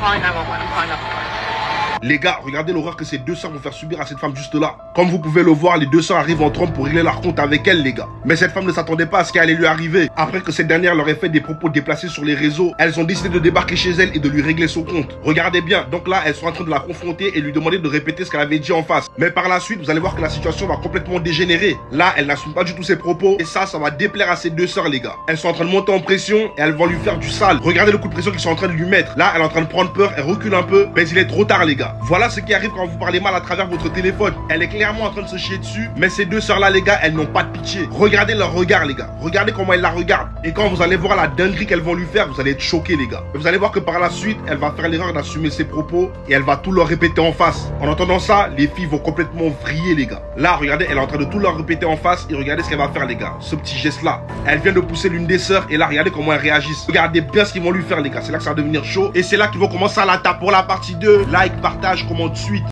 calling 911. I'm calling 911. Les gars, regardez l'horreur que ces deux sœurs vont faire subir à cette femme juste là. Comme vous pouvez le voir, les deux sœurs arrivent en trompe pour régler leur compte avec elle, les gars. Mais cette femme ne s'attendait pas à ce qui allait lui arriver. Après que cette dernière leur ait fait des propos déplacés sur les réseaux, elles ont décidé de débarquer chez elle et de lui régler son compte. Regardez bien, donc là, elles sont en train de la confronter et lui demander de répéter ce qu'elle avait dit en face. Mais par la suite, vous allez voir que la situation va complètement dégénérer. Là, elle n'assume pas du tout ses propos et ça va déplaire à ces deux sœurs, les gars. Elles sont en train de monter en pression et elles vont lui faire du sale. Regardez le coup de pression qu'ils sont en train de lui mettre. Là, elle est en train de prendre peur, elle recule un peu, mais il est trop tard, les gars. Voilà ce qui arrive quand vous parlez mal à travers votre téléphone. Elle est clairement en train de se chier dessus, mais ces deux sœurs là, les gars, elles n'ont pas de pitié. Regardez leur regard, les gars. Regardez comment elles la regardent. Et quand vous allez voir la dinguerie qu'elles vont lui faire, vous allez être choqués, les gars. Et vous allez voir que par la suite, elle va faire l'erreur d'assumer ses propos et elle va tout leur répéter en face. En entendant ça, les filles vont complètement vriller, les gars. Là, regardez, elle est en train de tout leur répéter en face et regardez ce qu'elle va faire, les gars. Ce petit geste là. Elle vient de pousser l'une des sœurs et là, regardez comment elles réagissent. Regardez bien ce qu'ils vont lui faire, les gars. C'est là que ça va devenir chaud et c'est là qu'ils vont commencer à la taper pour la partie 2. Like, partage, commente suite.